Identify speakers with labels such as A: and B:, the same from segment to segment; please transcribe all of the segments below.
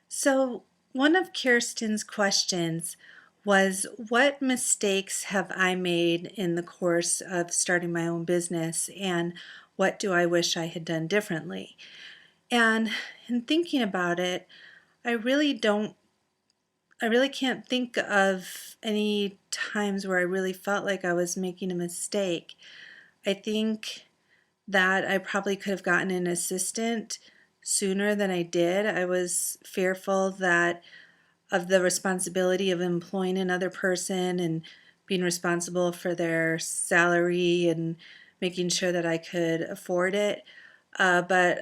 A: So, one of Kirsten's questions was, what mistakes have I made in the course of starting my own business, and what do I wish I had done differently? And in thinking about it, I really don't, I really can't think of any times where I really felt like I was making a mistake. I think that I probably could have gotten an assistant sooner than I did. I was fearful that of the responsibility of employing another person and being responsible for their salary and making sure that I could afford it. But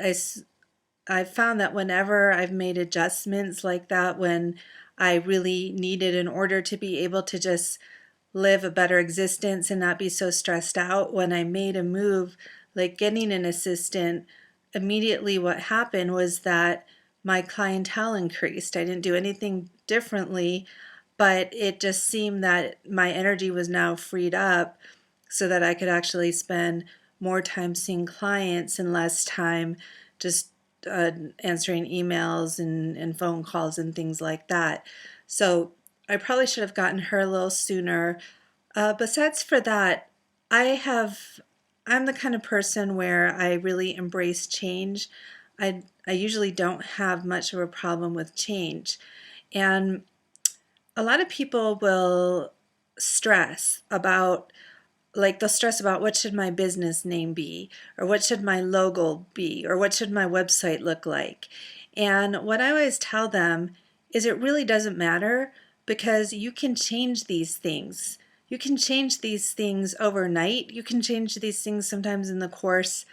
A: I found that whenever I've made adjustments like that, when I really needed in order to be able to just live a better existence and not be so stressed out, when I made a move like getting an assistant, immediately what happened was that my clientele increased. I didn't do anything differently, but it just seemed that my energy was now freed up so that I could actually spend more time seeing clients and less time just answering emails and phone calls and things like that. So I probably should have gotten her a little sooner. Besides for that, I have I'm the kind of person where I really embrace change. I usually don't have much of a problem with change. And a lot of people will stress about they'll stress about what should my business name be, or what should my logo be, or what should my website look like. And what I always tell them is it really doesn't matter, because you can change these things. You can change these things overnight. You can change these things sometimes in the course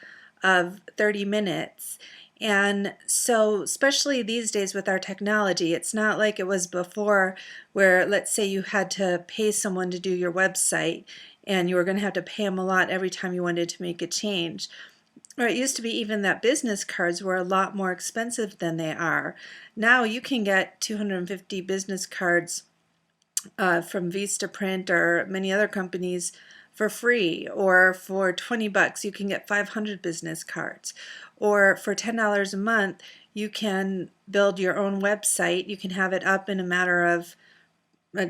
A: of 30 minutes. And so, especially these days with our technology, it's not like it was before, where let's say you had to pay someone to do your website and you were going to have to pay them a lot every time you wanted to make a change. Or it used to be even that business cards were a lot more expensive than they are. Now you can get 250 business cards from Vistaprint or many other companies for free, or for 20 bucks you can get 500 business cards, or for $10 a month you can build your own website. You can have it up in a matter of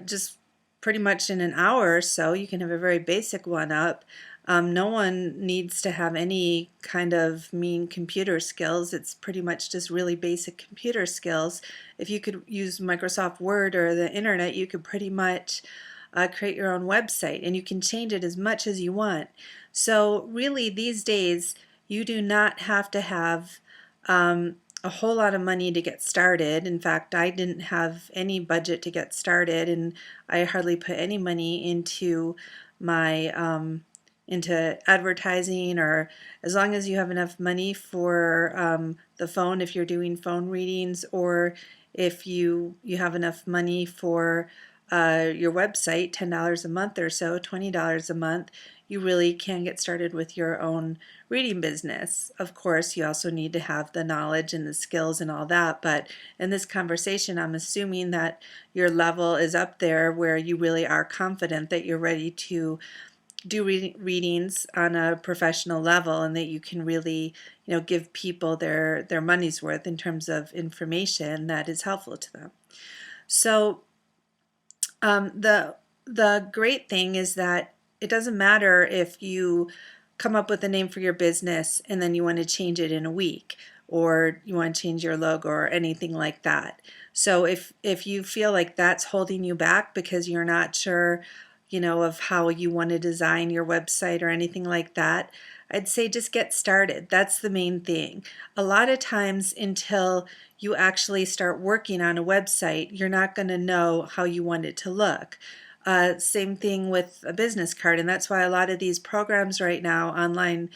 A: just pretty much in an hour or so. You can have a very basic one up. No one needs to have any kind of mean computer skills. It's pretty much just really basic computer skills. If you could use Microsoft Word or the internet, you could pretty much create your own website, and you can change it as much as you want. So really these days you do not have to have a whole lot of money to get started. In fact, I didn't have any budget to get started, and I hardly put any money into my into advertising, or as long as you have enough money for the phone if you're doing phone readings, or if you have enough money for your website, $10 a month or so, $20 a month, you really can get started with your own reading business. Of course, you also need to have the knowledge and the skills and all that, but in this conversation, I'm assuming that your level is up there where you really are confident that you're ready to do readings on a professional level, and that you can really, give people their money's worth in terms of information that is helpful to them. So the great thing is that it doesn't matter if you come up with a name for your business and then you want to change it in a week, or you want to change your logo or anything like that. So if you feel like that's holding you back because you're not sure, of how you want to design your website or anything like that, I'd say just get started. That's the main thing. A lot of times, until you actually start working on a website, you're not going to know how you want it to look. Same thing with a business card, and that's why a lot of these programs right now, online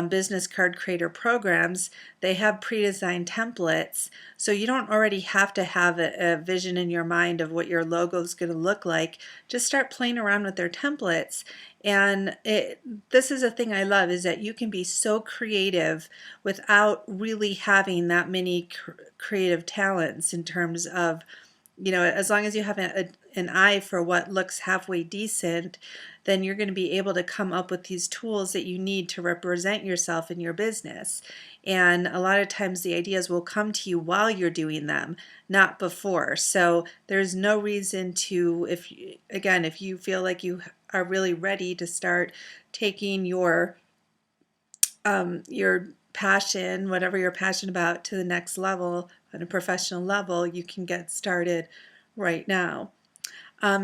A: business card creator programs, they have pre-designed templates, so you don't already have to have a vision in your mind of what your logo is going to look like. Just start playing around with their templates. And this is a thing I love, is that you can be so creative without really having that many creative talents, in terms of, as long as you have an eye for what looks halfway decent, then you're going to be able to come up with these tools that you need to represent yourself in your business. And a lot of times the ideas will come to you while you're doing them, not before. So there's no reason to, if you feel like you are really ready to start taking your passion, whatever you're passionate about, to the next level, on a professional level, you can get started right now.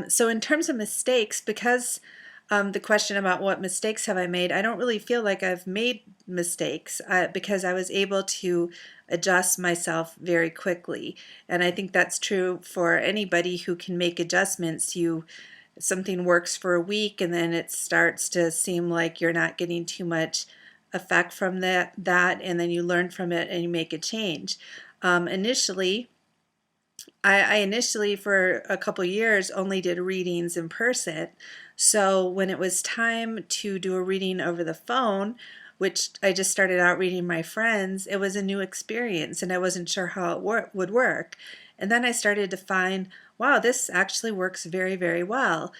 A: So in terms of mistakes, because the question about what mistakes have I made, I don't really feel like I've made mistakes because I was able to adjust myself very quickly. And I think that's true for anybody who can make adjustments. Something works for a week and then it starts to seem like you're not getting too much effect from that, and then you learn from it and you make a change. Initially, I initially, for a couple years, only did readings in person. So when it was time to do a reading over the phone, which I just started out reading my friends, it was a new experience and I wasn't sure how it would work. And then I started to find, wow, this actually works very, very well.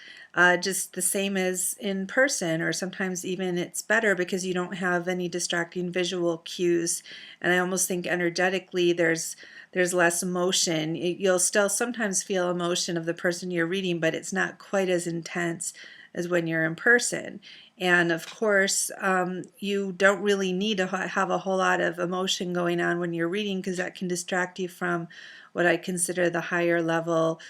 A: Just the same as in person, or sometimes even it's better because you don't have any distracting visual cues. And I almost think energetically there's less emotion. You'll still sometimes feel emotion of the person you're reading, but it's not quite as intense as when you're in person. And of course, you don't really need to have a whole lot of emotion going on when you're reading, because that can distract you from what I consider the higher level,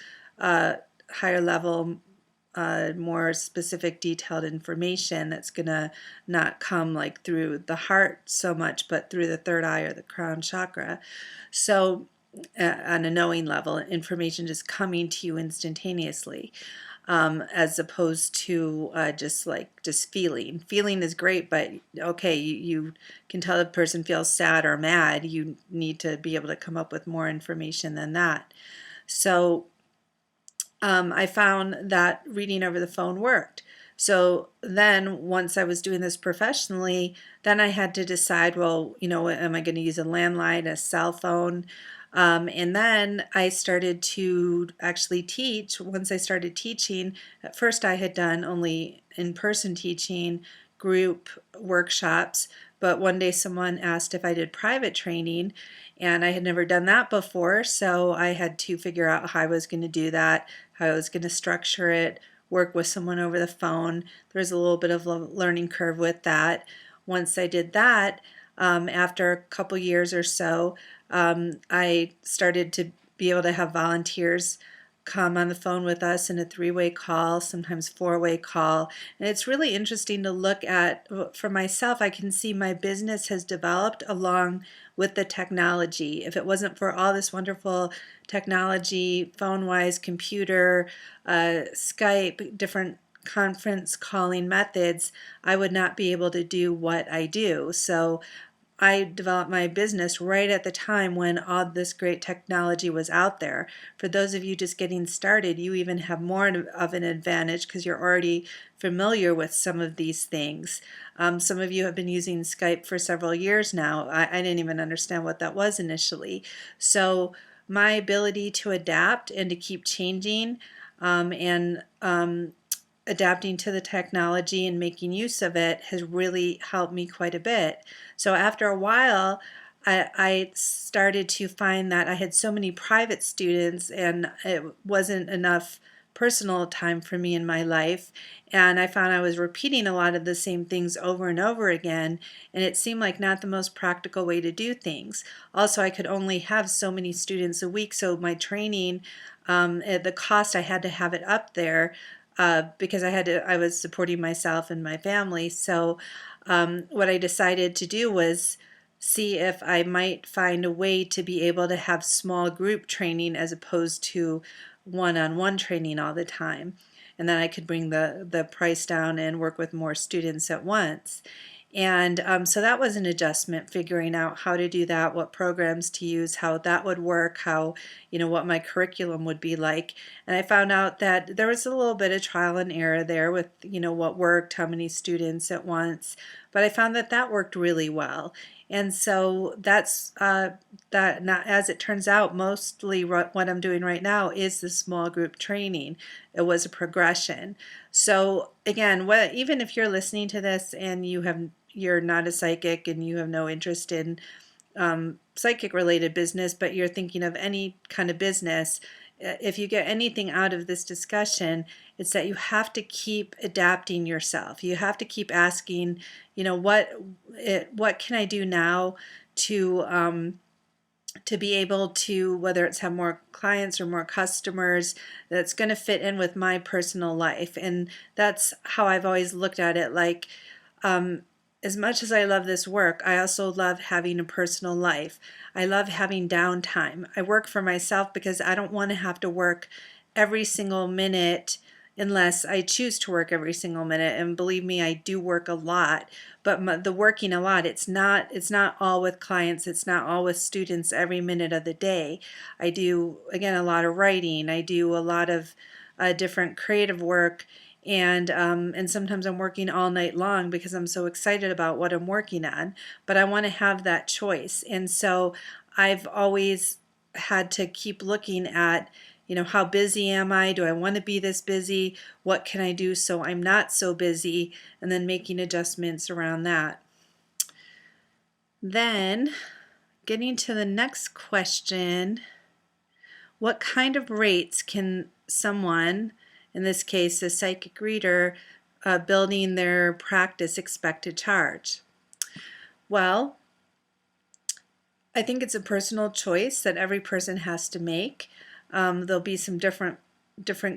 A: more specific, detailed information that's going to not come like through the heart so much, but through the third eye or the crown chakra. So on a knowing level, information just coming to you instantaneously, as opposed to just feeling. Feeling is great, but okay, you can tell the person feels sad or mad. You need to be able to come up with more information than that. So I found that reading over the phone worked. So then once I was doing this professionally, then I had to decide, well, am I going to use a landline, a cell phone? And then I started to actually teach. Once I started teaching, at first I had done only in-person teaching, group workshops, but one day someone asked if I did private training, and I had never done that before, so I had to figure out how I was going to do that, how I was going to structure it, work with someone over the phone. There was a little bit of a learning curve with that. Once I did that, after a couple years or so, I started to be able to have volunteers come on the phone with us in a 3-way call, sometimes 4-way call. And it's really interesting to look at. For myself, I can see my business has developed along with the technology. If it wasn't for all this wonderful technology, phone-wise, computer, Skype, different conference calling methods, I would not be able to do what I do. So I developed my business right at the time when all this great technology was out there. For those of you just getting started, you even have more of an advantage because you're already familiar with some of these things. Some of you have been using Skype for several years now. I didn't even understand what that was initially. So my ability to adapt and to keep changing, and adapting to the technology and making use of it has really helped me quite a bit. So after a while, I started to find that I had so many private students and it wasn't enough personal time for me in my life. And I found I was repeating a lot of the same things over and over again, and it seemed like not the most practical way to do things. Also, I could only have so many students a week, so my training, at the cost, I had to have it up there, because I was supporting myself and my family. So what I decided to do was see if I might find a way to be able to have small group training as opposed to one-on-one training all the time. And then I could bring the price down and work with more students at once. And so that was an adjustment, figuring out how to do that, what programs to use, how that would work, what my curriculum would be like. And I found out that there was a little bit of trial and error there with, what worked, how many students at once. But I found that worked really well. And so that's that. Now, as it turns out, mostly what I'm doing right now is the small group training. It was a progression. So again, even if you're listening to this and you're not a psychic and you have no interest in psychic related business, but you're thinking of any kind of business, if you get anything out of this discussion, it's that you have to keep adapting yourself. You have to keep asking, what can I do now to be able to, whether it's have more clients or more customers, that's going to fit in with my personal life. And that's how I've always looked at it. Like, as much as I love this work, I also love having a personal life. I love having downtime. I work for myself because I don't want to have to work every single minute unless I choose to work every single minute. And believe me, I do work a lot. But the working a lot, it's not all with clients. It's not all with students every minute of the day. I do, again, a lot of writing. I do a lot of different creative work. And sometimes I'm working all night long because I'm so excited about what I'm working on, but I want to have that choice. And so I've always had to keep looking at, how busy am I? Do I want to be this busy? What can I do so I'm not so busy? And then making adjustments around that. Then getting to the next question, what kind of rates can someone, in this case a psychic reader, building their practice, expect to charge? Well, I think it's a personal choice that every person has to make. There'll be some different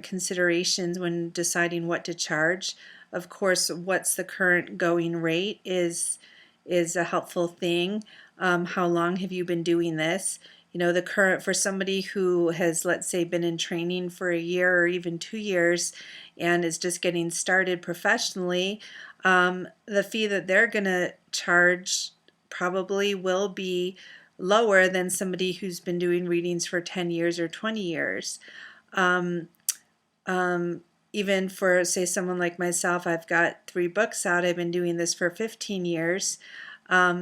A: considerations when deciding what to charge. Of course, what's the current going rate is a helpful thing. How long have you been doing this? The current, for somebody who has, let's say, been in training for a year or even 2 years and is just getting started professionally, the fee that they're going to charge probably will be lower than somebody who's been doing readings for 10 years or 20 years. Even for, say, someone like myself, I've got 3 books out. I've been doing this for 15 years.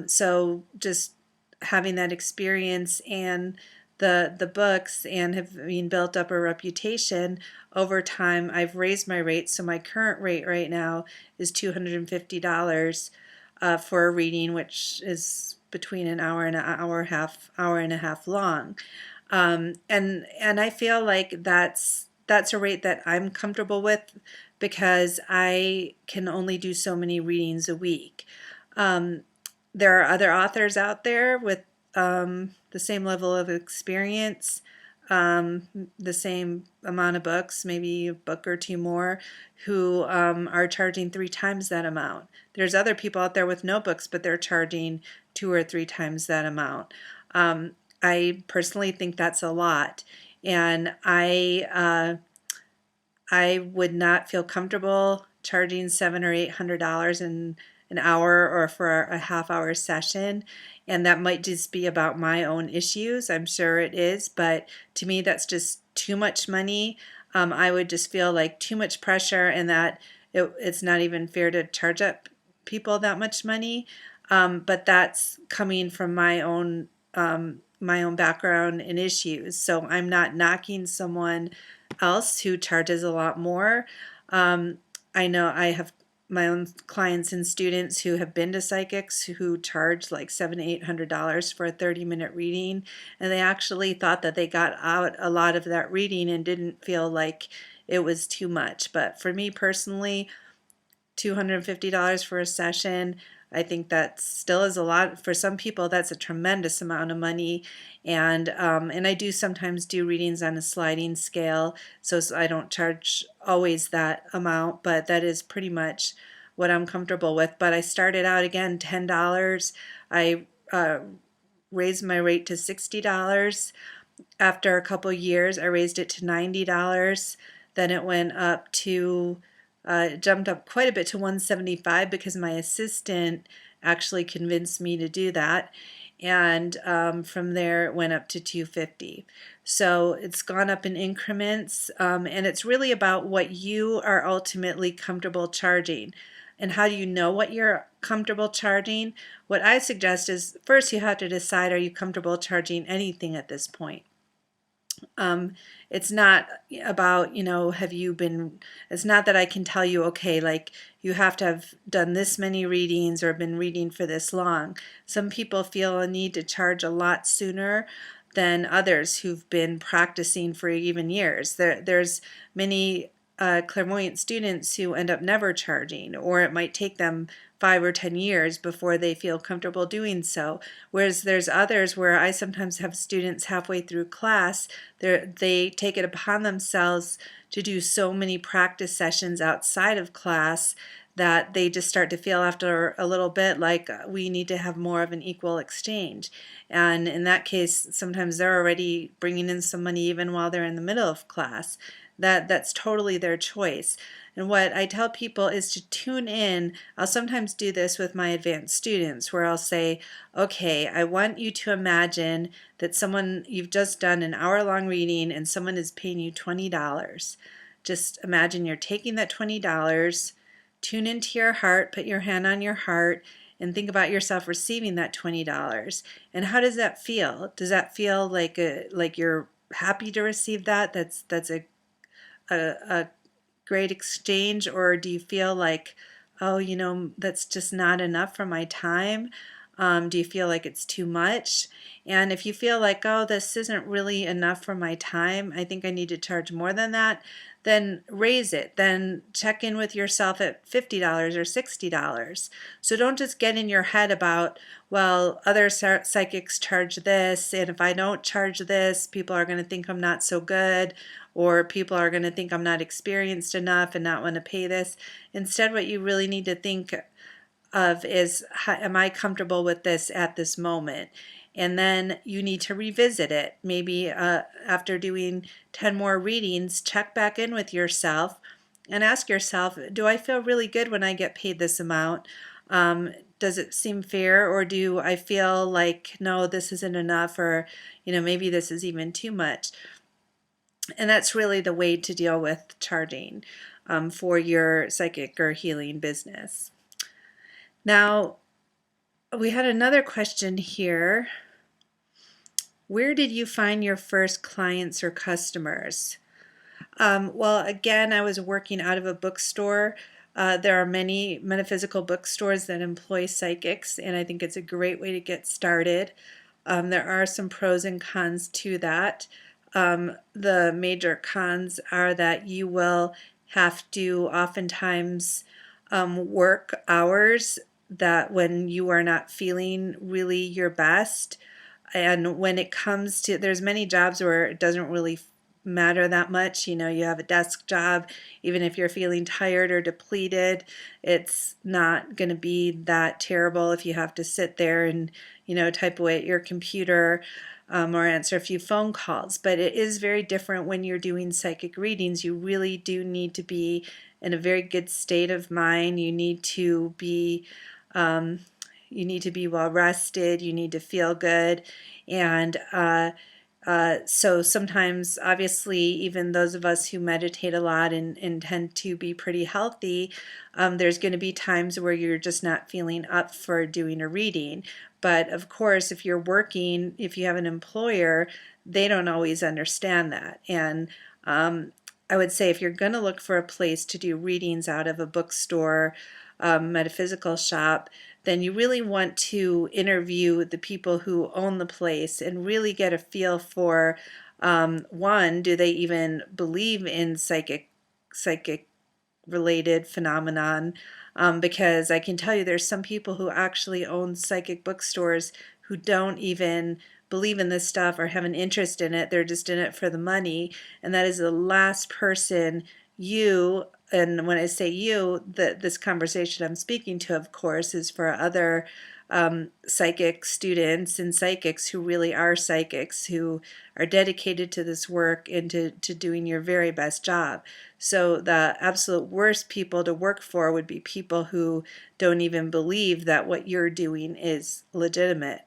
A: So just having that experience and the books and have built up a reputation over time, I've raised my rates. So my current rate right now is $250 for a reading, which is between an hour and hour and a half long. And I feel like that's a rate that I'm comfortable with because I can only do so many readings a week. There are other authors out there with the same level of experience, the same amount of books, maybe a book or 2 more, who are charging 3 times that amount. There's other people out there with no books, but they're charging 2 or 3 times that amount. I personally think that's a lot, and I would not feel comfortable charging $700 or $800 in an hour or for a half-hour session, and that might just be about my own issues. I'm sure it is, but to me that's just too much money. I would just feel like too much pressure, and that it's not even fair to charge up people that much money. But that's coming from my own background and issues. So I'm not knocking someone else who charges a lot more. I know I have my own clients and students who have been to psychics who charge like $700-800 for a 30-minute reading, and they actually thought that they got out a lot of that reading and didn't feel like it was too much. But for me personally, $250 for a session, I think that still is a lot. For some people, that's a tremendous amount of money. And I do sometimes do readings on a sliding scale, so I don't charge always that amount, but that is pretty much what I'm comfortable with. But I started out, again, $10. I raised my rate to $60. After a couple years, I raised it to $90. Then it went up to jumped up quite a bit to $175 because my assistant actually convinced me to do that. And from there it went up to $250. So it's gone up in increments, and it's really about what you are ultimately comfortable charging. And how do you know what you're comfortable charging? What I suggest is, first you have to decide, are you comfortable charging anything at this point? Um, it's not about, have you been, it's not that I can tell you, okay, like you have to have done this many readings or been reading for this long. Some people feel a need to charge a lot sooner than others who've been practicing for even years. There's many clairvoyant students who end up never charging, or it might take them 5 or 10 years before they feel comfortable doing so. Whereas there's others where I sometimes have students halfway through class, they take it upon themselves to do so many practice sessions outside of class that they just start to feel after a little bit like we need to have more of an equal exchange. And in that case, sometimes they're already bringing in some money even while they're in the middle of class. That's totally their choice. And what I tell people is to tune in. I'll sometimes do this with my advanced students where I'll say, okay, I want you to imagine that you've just done an hour-long reading and someone is paying you $20. Just imagine you're taking that $20, tune into your heart, put your hand on your heart, and think about yourself receiving that $20. And how does that feel? Does that feel like you're happy to receive that? That's a great exchange, or do you feel like, oh, that's just not enough for my time? Do you feel like it's too much? And if you feel like, oh, this isn't really enough for my time, I think I need to charge more than that, then raise it. Then check in with yourself at $50 or $60. So don't just get in your head about, well, other psychics charge this, and if I don't charge this, people are going to think I'm not so good, or people are going to think I'm not experienced enough and not want to pay this. Instead, what you really need to think of is, am I comfortable with this at this moment? And then you need to revisit it. Maybe after doing 10 more readings, check back in with yourself and ask yourself, do I feel really good when I get paid this amount? Does it seem fair, or do I feel like, no, this isn't enough, or maybe this is even too much? And that's really the way to deal with charging for your psychic or healing business. Now, we had another question here. Where did you find your first clients or customers? Well, again, I was working out of a bookstore. There are many metaphysical bookstores that employ psychics, and I think it's a great way to get started. There are some pros and cons to that. The major cons are that you will have to oftentimes work hours that when you are not feeling really your best. And when it comes to, there's many jobs where it doesn't really matter that much. You have a desk job, even if you're feeling tired or depleted, it's not going to be that terrible if you have to sit there and, type away at your computer or answer a few phone calls. But it is very different when you're doing psychic readings. You really do need to be in a very good state of mind. You need to be well rested. You need to feel good. And so sometimes, obviously, even those of us who meditate a lot and tend to be pretty healthy, there's going to be times where you're just not feeling up for doing a reading. But of course, if you're working, if you have an employer, they don't always understand that. And I would say if you're going to look for a place to do readings out of a bookstore, metaphysical shop, then you really want to interview the people who own the place and really get a feel for, one, do they even believe in psychic related phenomenon? Because I can tell you there's some people who actually own psychic bookstores who don't even believe in this stuff or have an interest in it. They're just in it for the money. And that is the last person and when I say you, this conversation I'm speaking to, of course, is for other psychic students and psychics who really are psychics, who are dedicated to this work and to doing your very best job. So the absolute worst people to work for would be people who don't even believe that what you're doing is legitimate.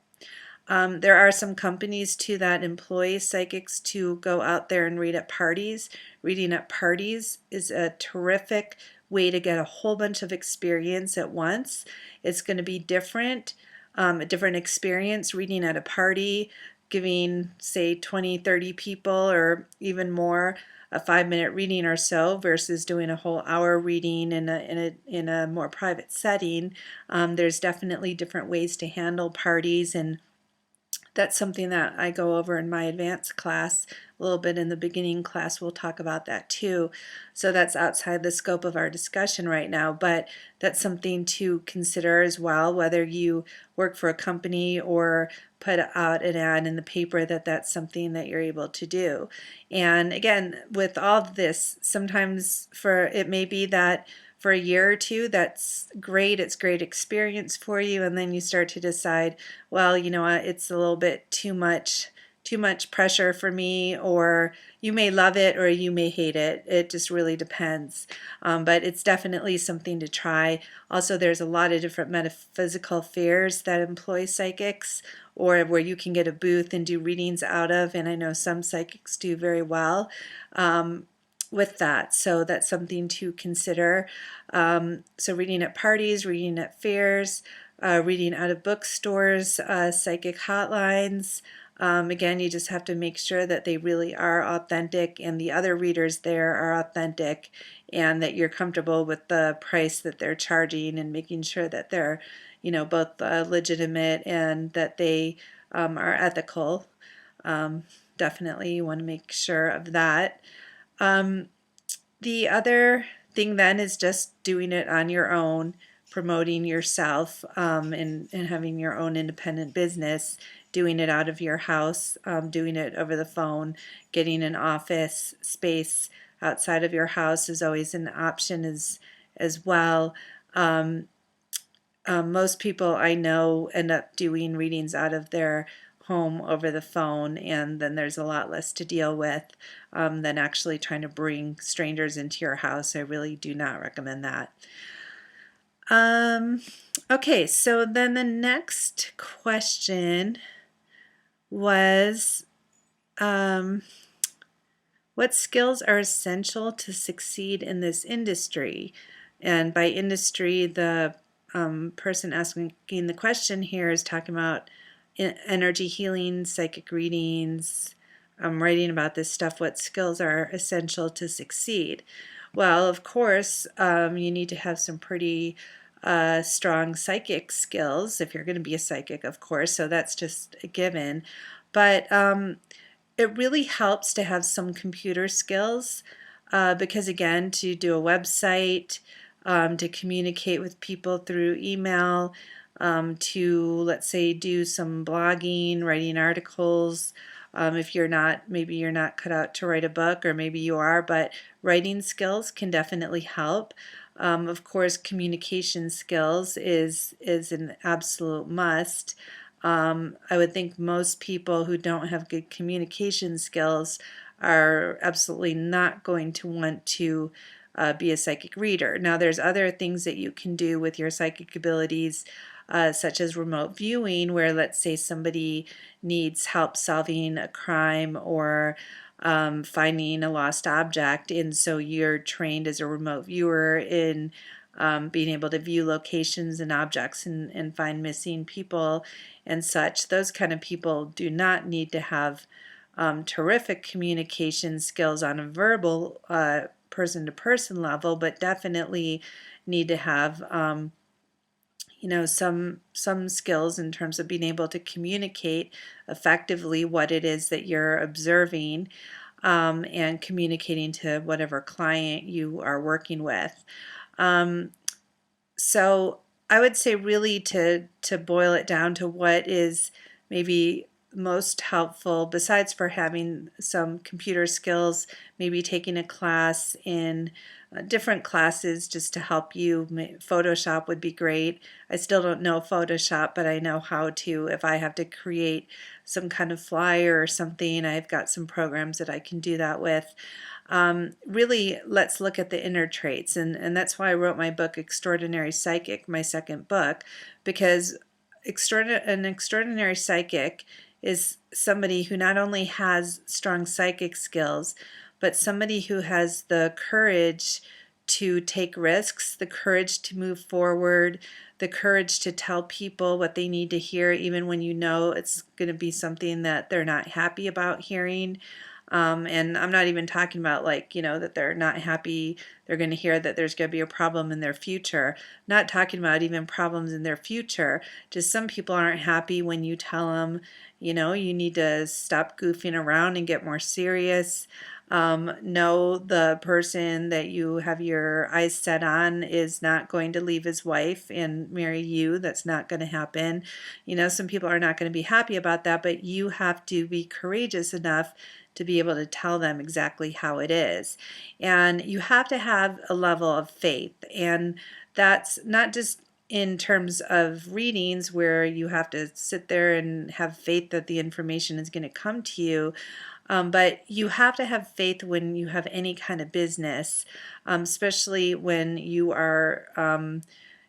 A: There are some companies too that employ psychics to go out there and read at parties. Reading at parties is a terrific way to get a whole bunch of experience at once. It's going to be different, a different experience reading at a party giving, say, 20, 30 people or even more a 5-minute reading or so versus doing a whole hour reading in a more private setting. There's definitely different ways to handle parties, and that's something that I go over in my advanced class. A little bit in the beginning class, we'll talk about that too. So that's outside the scope of our discussion right now, but that's something to consider as well, whether you work for a company or put out an ad in the paper, that's something that you're able to do. And again, with all of this, sometimes it may be that for a year or two, that's great. It's great experience for you. And then you start to decide, well, you know what, it's a little bit too much pressure for me, or you may love it or you may hate it. It just really depends. But it's definitely something to try. Also, there's a lot of different metaphysical fairs that employ psychics, or where you can get a booth and do readings out of. And I know some psychics do very well with that. So that's something to consider. So reading at parties, reading at fairs, reading out of bookstores, psychic hotlines. Again, you just have to make sure that they really are authentic and the other readers there are authentic, and that you're comfortable with the price that they're charging, and making sure that they're, both legitimate and that they are ethical. Definitely you want to make sure of that. The other thing then is just doing it on your own, promoting yourself, and having your own independent business, doing it out of your house, doing it over the phone. Getting an office space outside of your house is always an option as well. Most people I know end up doing readings out of their home over the phone, and then there's a lot less to deal with than actually trying to bring strangers into your house. I really do not recommend that. Okay, so then the next question was, what skills are essential to succeed in this industry? And by industry, the person asking the question here is talking about energy healing, psychic readings, writing about this stuff. What skills are essential to succeed? Well, of course, you need to have some pretty strong psychic skills if you're going to be a psychic, of course, so that's just a given. But it really helps to have some computer skills because, again, to do a website, to communicate with people through email, to, let's say, do some blogging, writing articles. If maybe you're not cut out to write a book, or maybe you are, but writing skills can definitely help. Of course, communication skills is an absolute must. I would think most people who don't have good communication skills are absolutely not going to want to be a psychic reader. Now, there's other things that you can do with your psychic abilities, such as remote viewing, where, let's say, somebody needs help solving a crime or finding a lost object, and so you're trained as a remote viewer in being able to view locations and objects and find missing people and such. Those kind of people do not need to have terrific communication skills on a verbal person-to-person level, but definitely need to have some skills in terms of being able to communicate effectively what it is that you're observing, and communicating to whatever client you are working with. So I would say, really, to boil it down to what is maybe most helpful, besides for having some computer skills, maybe taking a class in different classes just to help you. Photoshop would be great. I still don't know Photoshop, but I know how to. If I have to create some kind of flyer or something, I've got some programs that I can do that with. Really, let's look at the inner traits, and that's why I wrote my book, Extraordinary Psychic, my second book, because an extraordinary psychic is somebody who not only has strong psychic skills, but somebody who has the courage to take risks, the courage to move forward, the courage to tell people what they need to hear, even when you know it's going to be something that they're not happy about hearing. And I'm not even talking about like, that they're not happy, they're going to hear that there's going to be a problem in their future. Not talking about even problems in their future. Just some people aren't happy when you tell them, you need to stop goofing around and get more serious. No, the person that you have your eyes set on is not going to leave his wife and marry you. That's not going to happen. Some people are not going to be happy about that, but you have to be courageous enough to be able to tell them exactly how it is. And you have to have a level of faith. And that's not just in terms of readings where you have to sit there and have faith that the information is going to come to you. But you have to have faith when you have any kind of business, especially when you are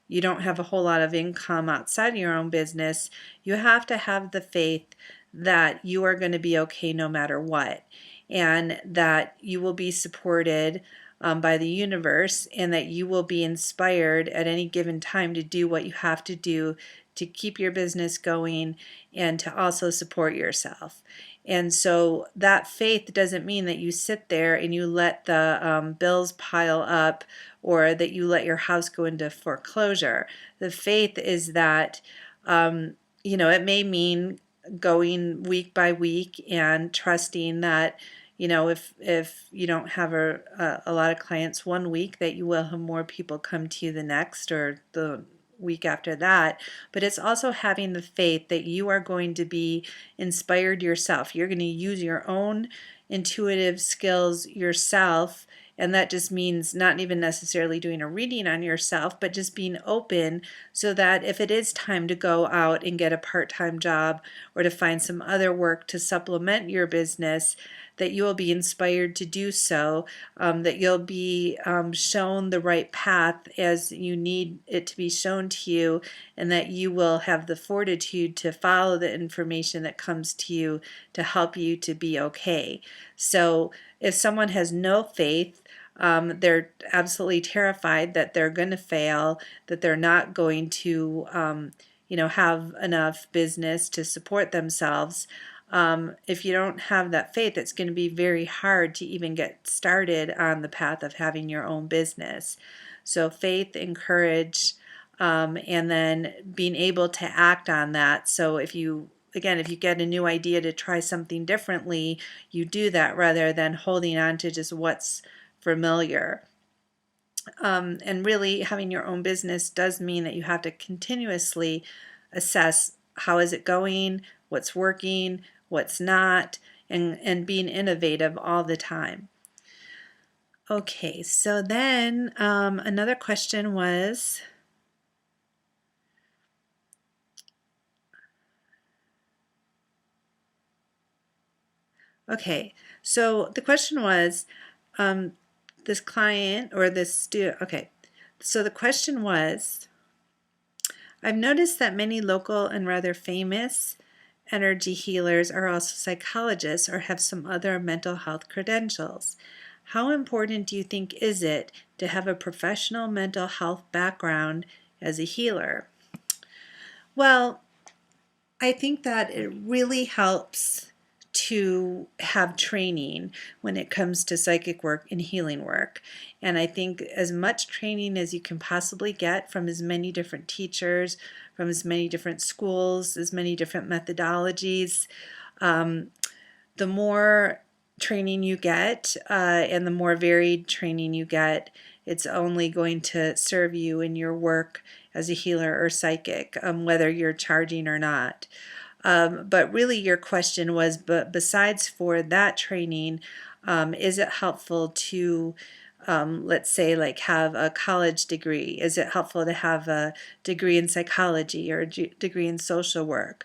A: you don't have a whole lot of income outside of your own business. You have to have the faith that you are going to be okay no matter what, and that you will be supported by the universe, and that you will be inspired at any given time to do what you have to do to keep your business going and to also support yourself. And so that faith doesn't mean that you sit there and you let the bills pile up, or that you let your house go into foreclosure. The faith is that, it may mean going week by week and trusting that, if you don't have a lot of clients one week, that you will have more people come to you the next or the week after that. But it's also having the faith that you are going to be inspired yourself. You're going to use your own intuitive skills yourself. And that just means not even necessarily doing a reading on yourself, but just being open so that if it is time to go out and get a part-time job or to find some other work to supplement your business, that you will be inspired to do so, that you'll be shown the right path as you need it to be shown to you, and that you will have the fortitude to follow the information that comes to you to help you to be okay. So if someone has no faith, they're absolutely terrified that they're going to fail, that they're not going to, have enough business to support themselves. If you don't have that faith, it's going to be very hard to even get started on the path of having your own business. So faith and courage, and then being able to act on that. So if you get a new idea to try something differently, you do that rather than holding on to just what's familiar. And really, having your own business does mean that you have to continuously assess how is it going, what's working, what's not, and being innovative all the time. Okay, so then another question was, okay, so the question was, this client or this student, okay, so the question was, I've noticed that many local and rather famous energy healers are also psychologists or have some other mental health credentials. How important do you think is it to have a professional mental health background as a healer? Well, I think that it really helps to have training when it comes to psychic work and healing work. And I think as much training as you can possibly get from as many different teachers, from as many different schools, as many different methodologies, the more training you get, and the more varied training you get, it's only going to serve you in your work as a healer or psychic, whether you're charging or not. But really your question was, but besides for that training, is it helpful to, let's say, like have a college degree? Is it helpful to have a degree in psychology or a degree in social work,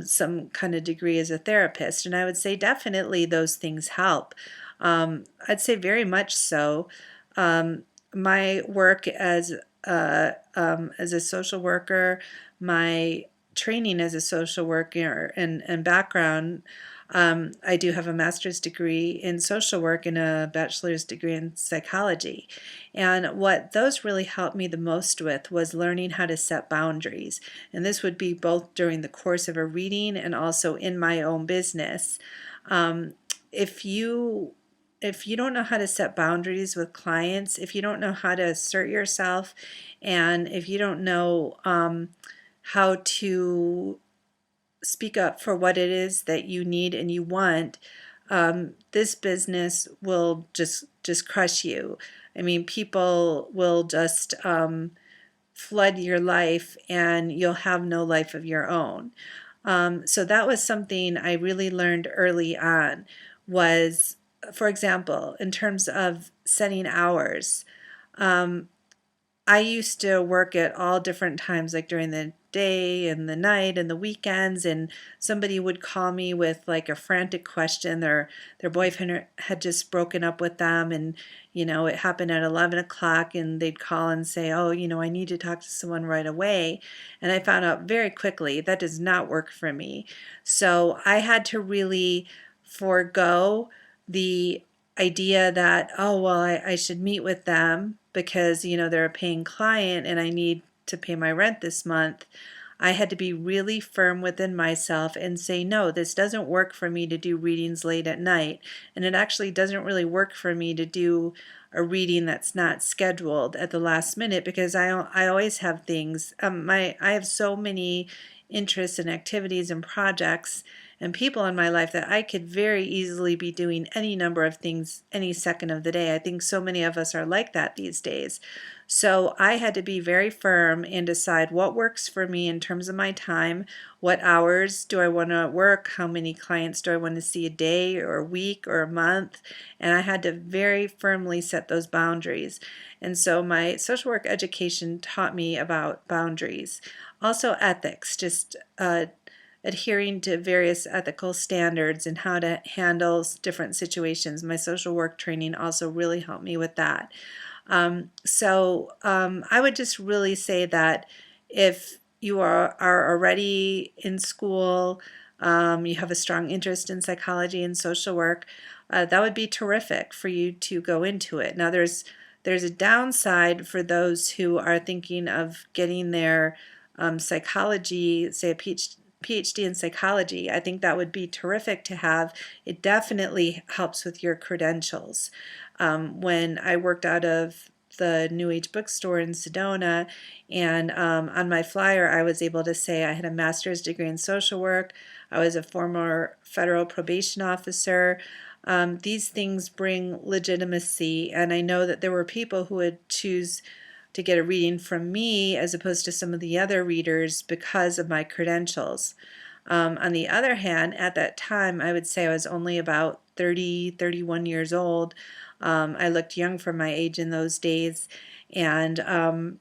A: some kind of degree as a therapist? And I would say definitely those things help. I'd say very much so. My work as a social worker, my training as a social worker and background, I do have a master's degree in social work and a bachelor's degree in psychology. And what those really helped me the most with was learning how to set boundaries. And this would be both during the course of a reading and also in my own business. Um, if you don't know how to set boundaries with clients, if you don't know how to assert yourself, and if you don't know how to speak up for what it is that you need and you want, this business will just crush you. I mean, people will just flood your life, and you'll have no life of your own. So that was something I really learned early on. Was, for example, in terms of setting hours. Um, I used to work at all different times, like during the day and the night and the weekends, and somebody would call me with like a frantic question. Their boyfriend had just broken up with them, and it happened at 11 o'clock, and they'd call and say, "Oh, I need to talk to someone right away." And I found out very quickly that does not work for me. So I had to really forego the idea that, oh, well, I should meet with them because, they're a paying client and I need to pay my rent this month. I had to be really firm within myself and say, no, this doesn't work for me to do readings late at night. And it actually doesn't really work for me to do a reading that's not scheduled at the last minute, because I always have things. I have so many interests and activities and projects and people in my life that I could very easily be doing any number of things any second of the day. I think so many of us are like that these days. So I had to be very firm and decide what works for me in terms of my time. What hours do I want to work? How many clients do I want to see a day or a week or a month? And I had to very firmly set those boundaries. And so my social work education taught me about boundaries. Also ethics, just adhering to various ethical standards and how to handle different situations. My social work training also really helped me with that. I would just really say that if you are already in school, you have a strong interest in psychology and social work, that would be terrific for you to go into it. Now, there's a downside for those who are thinking of getting their psychology, say a PhD in psychology. I think that would be terrific to have. It definitely helps with your credentials. When I worked out of the New Age bookstore in Sedona, and on my flyer I was able to say I had a master's degree in social work. I was a former federal probation officer. These things bring legitimacy, and I know that there were people who would choose to get a reading from me as opposed to some of the other readers because of my credentials. On the other hand, at that time, I would say I was only about 30, 31 years old. I looked young for my age in those days, and I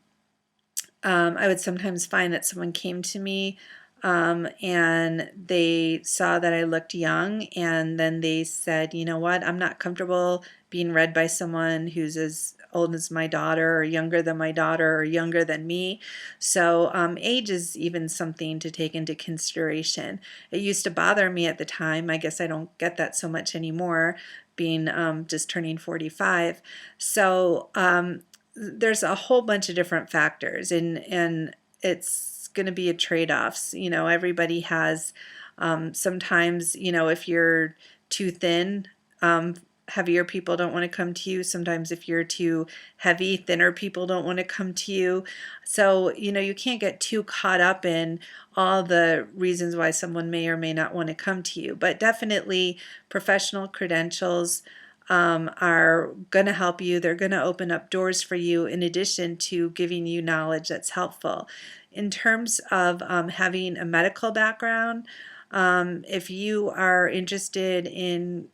A: would sometimes find that someone came to me and they saw that I looked young, and then they said, you know what, I'm not comfortable being read by someone who's as old as my daughter or younger than my daughter or younger than me. So age is even something to take into consideration. It used to bother me at the time. I guess I don't get that so much anymore, being just turning 45. So there's a whole bunch of different factors, and it's going to be a trade-offs. Everybody has sometimes, if you're too thin, heavier people don't want to come to you. Sometimes if you're too heavy, thinner people don't want to come to you. So, you can't get too caught up in all the reasons why someone may or may not want to come to you. But definitely professional credentials are going to help you. They're going to open up doors for you in addition to giving you knowledge that's helpful. In terms of having a medical background, if you are interested in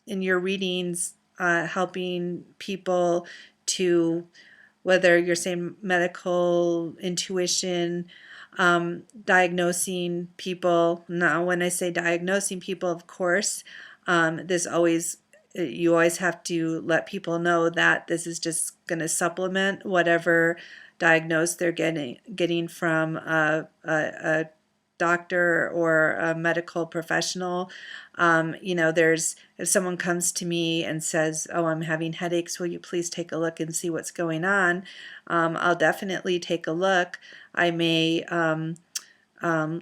A: your readings, helping people to, whether you're saying medical intuition, diagnosing people. Now, when I say diagnosing people, of course, you always have to let people know that this is just going to supplement whatever diagnose they're getting from a doctor or a medical professional. If someone comes to me and says, "Oh, I'm having headaches, will you please take a look and see what's going on?" I'll definitely take a look. I may,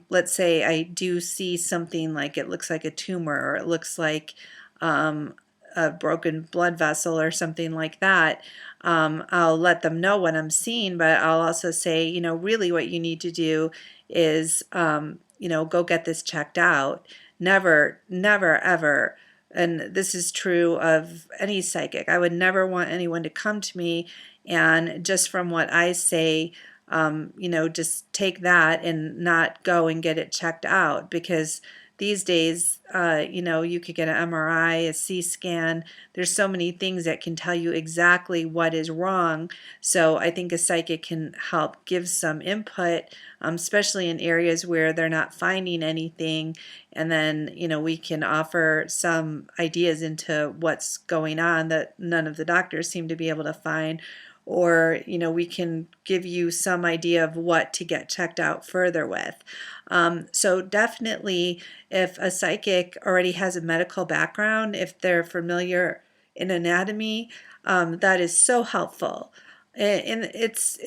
A: let's say I do see something like it looks like a tumor, or it looks like a broken blood vessel or something like that. I'll let them know what I'm seeing, but I'll also say, really what you need to do is, go get this checked out. Never, never, ever. And this is true of any psychic. I would never want anyone to come to me and just from what I say, just take that and not go and get it checked out, because these days, you could get an MRI, a C scan. There's so many things that can tell you exactly what is wrong. So I think a psychic can help give some input, especially in areas where they're not finding anything. And then, we can offer some ideas into what's going on that none of the doctors seem to be able to find. Or, we can give you some idea of what to get checked out further with. So definitely, if a psychic already has a medical background, if they're familiar in anatomy, that is so helpful. And it's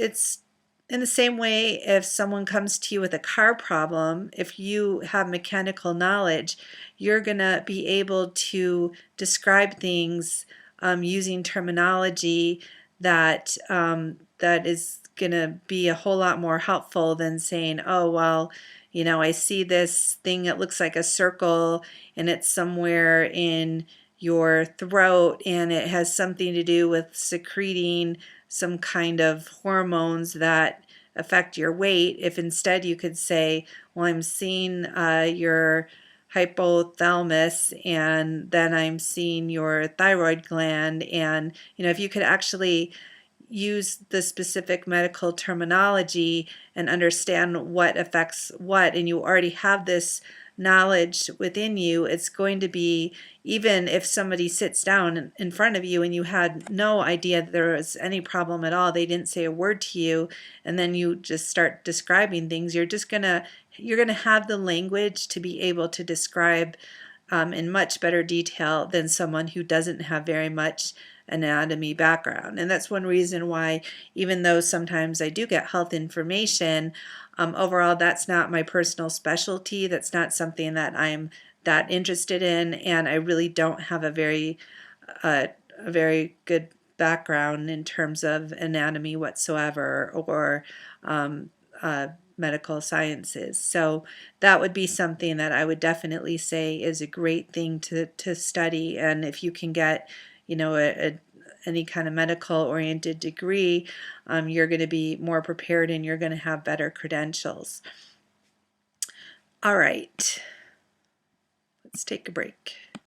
A: in the same way, if someone comes to you with a car problem, if you have mechanical knowledge, you're going to be able to describe things using terminology that is going to be a whole lot more helpful than saying, "Oh, well, I see this thing that looks like a circle and it's somewhere in your throat and it has something to do with secreting some kind of hormones that affect your weight." If instead you could say, "Well, I'm seeing your hypothalamus, and then I'm seeing your thyroid gland," and if you could actually use the specific medical terminology and understand what affects what, and you already have this knowledge within you, it's going to be, even if somebody sits down in front of you and you had no idea that there was any problem at all, they didn't say a word to you, and then you just start describing things, you're gonna have the language to be able to describe in much better detail than someone who doesn't have very much anatomy background. And that's one reason why, even though sometimes I do get health information, overall that's not my personal specialty. That's not something that I'm that interested in, and I really don't have a very good background in terms of anatomy whatsoever, or medical sciences. So that would be something that I would definitely say is a great thing to study. And if you can get, any kind of medical oriented degree, you're going to be more prepared and you're going to have better credentials. All right, let's take a break.